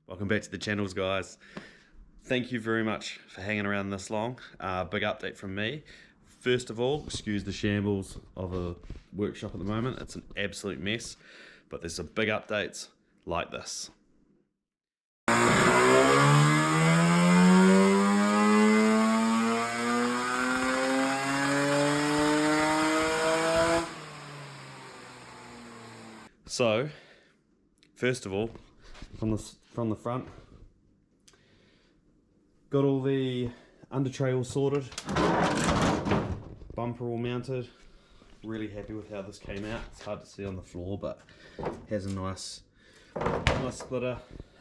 Welcome back to the channels, guys. Thank you very much for hanging around this long. Big update from me. First of all, excuse the shambles of a workshop at the moment. It's an absolute mess, but there's some big updates like this. So, first of all, from the front, got all the under tray all sorted, bumper all mounted. Really happy with how this came out. It's hard to see on the floor, but has a nice splitter.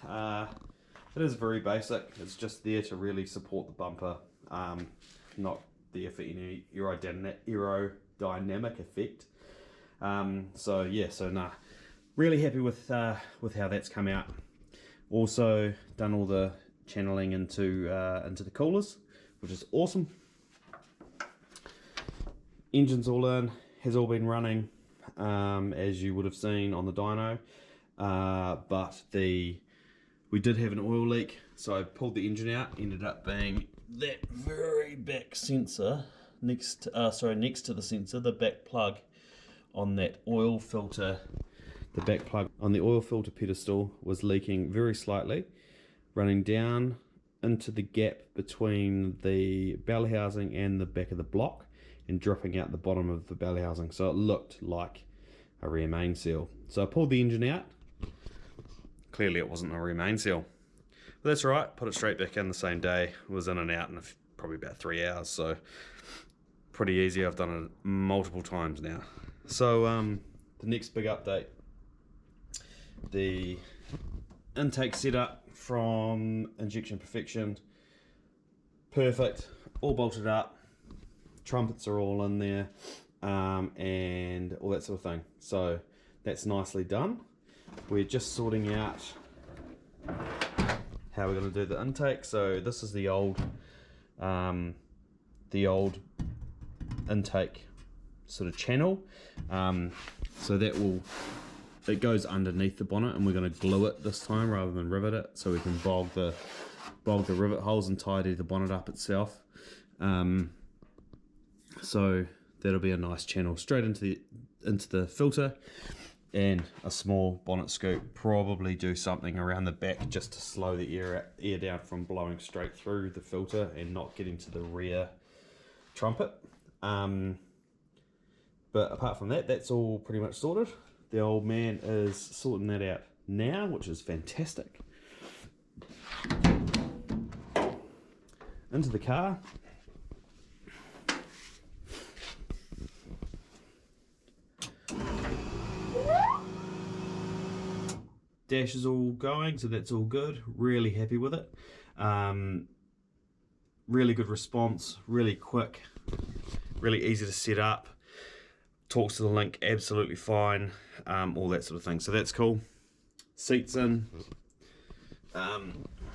It is very basic. It's just there to really support the bumper, not there for any aerodynamic effect. Really happy with how that's come out. Also done all the channeling into the coolers, which is awesome. Engine's all in, has all been running as you would have seen on the dyno, but we did have an oil leak, so I pulled the engine out. Ended up being that very back sensor next to the sensor, the back plug on that oil filter. The back plug on the oil filter pedestal was leaking very slightly, running down into the gap between the belly housing and the back of the block and dripping out the bottom of the belly housing, so it looked like a rear main seal. So I pulled the engine out. Clearly it wasn't a rear main seal, but that's right. Put it straight back in the same day. It was in and out in probably about 3 hours, so pretty easy. I've done it multiple times now. So the next big update, the intake setup from Injection Perfection, perfect, all bolted up, trumpets are all in there, and all that sort of thing. So that's nicely done. We're just sorting out how we're going to do the intake. So this is the old intake sort of channel. So it goes underneath the bonnet, and we're going to glue it this time rather than rivet it, so we can bog the rivet holes and tidy the bonnet up itself. So that'll be a nice channel straight into the filter, and a small bonnet scoop. Probably do something around the back just to slow the air down from blowing straight through the filter and not getting to the rear trumpet. But apart from that, that's all pretty much sorted. The old man is sorting that out now, which is fantastic. Into the car. Dash is all going, so that's all good. Really happy with it. Really good response, really quick, really easy to set up. Talks to the link absolutely fine, all that sort of thing, so that's cool. Seats in.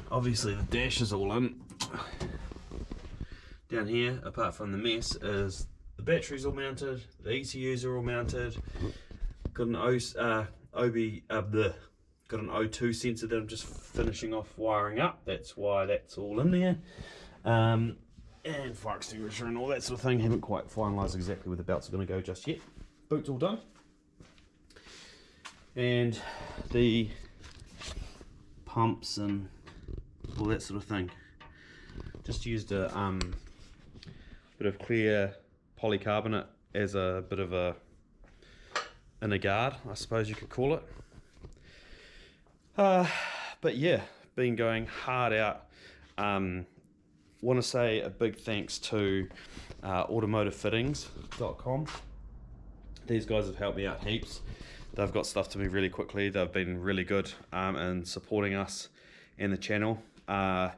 Obviously the dash is all in. Down here, apart from the mess, is the batteries all mounted, the ECUs are all mounted. Got an O2 sensor that I'm just finishing off wiring up. That's why that's all in there. And fire extinguisher and all that sort of thing. Haven't quite finalised exactly where the belts are going to go just yet. Boot's all done. And the pumps and all that sort of thing. Just used a bit of clear polycarbonate as a bit of a inner guard, I suppose you could call it. But yeah, been going hard out. Want to say a big thanks to automotivefittings.com. These guys have helped me out heaps. They've got stuff to me really quickly. They've been really good in supporting us and the channel. Yeah,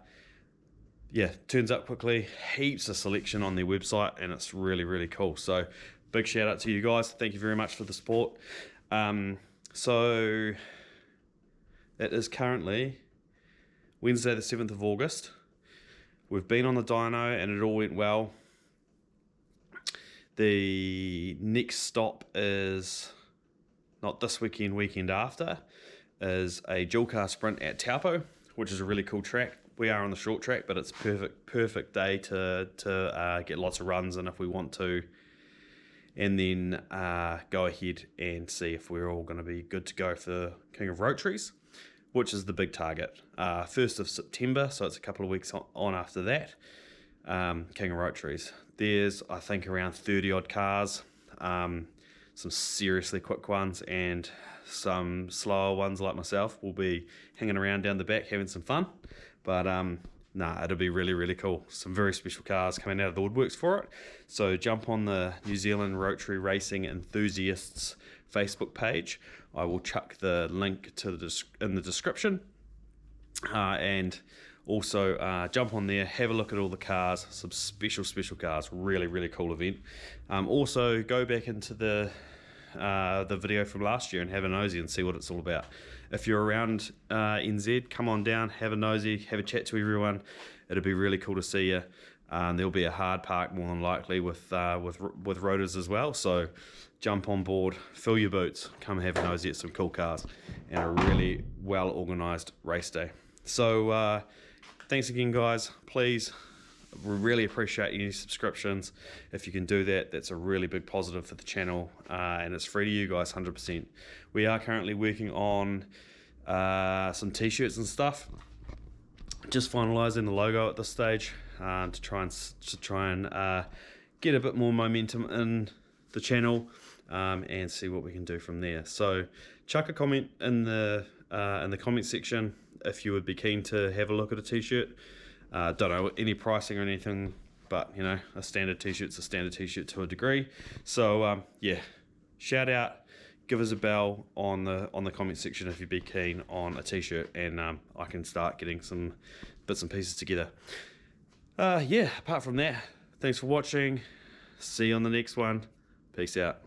turns up quickly. Heaps of selection on their website, and it's really, really cool. So big shout out to you guys. Thank you very much for the support. So it is currently Wednesday the 7th of August. We've been on the dyno and it all went well. The next stop is not this weekend, weekend after, is a dual car sprint at Taupo, which is a really cool track. We are on the short track, but it's perfect day to get lots of runs in if we want to, and then go ahead and see if we're all going to be good to go for King of Rotaries, which is the big target. 1st of September, so it's a couple of weeks on after that. King of Rotaries. There's, I think, around 30 odd cars, some seriously quick ones and some slower ones like myself will be hanging around down the back having some fun. But nah, it'll be really cool. Some very special cars coming out of the woodworks for it. So jump on the New Zealand Rotary Racing Enthusiasts Facebook page. I will chuck the link to in the description, and also jump on there, have a look at all the cars, some special cars. Really cool event. Also go back into the video from last year and have a nosy and see what it's all about. If you're around NZ, come on down, have a nosy, have a chat to everyone. It'll be really cool to see you. There'll be a hard park more than likely with rotors as well, so jump on board, fill your boots, come have a nosy at some cool cars, and a really well organised race day. So thanks again, guys. Please, we really appreciate any subscriptions. If you can do that, that's a really big positive for the channel, and it's free to you guys, 100%. We are currently working on some t-shirts and stuff. Just finalising the logo at this stage to try and get a bit more momentum in the channel, and see what we can do from there. So chuck a comment in the comment section if you would be keen to have a look at a t-shirt. Don't know any pricing or anything, but you know, a standard t-shirt's a standard t-shirt to a degree. So yeah, shout out, give us a bell on the comment section if you'd be keen on a t-shirt, and I can start getting some bits and pieces together. Yeah, apart from that, thanks for watching. See you on the next one. Peace out.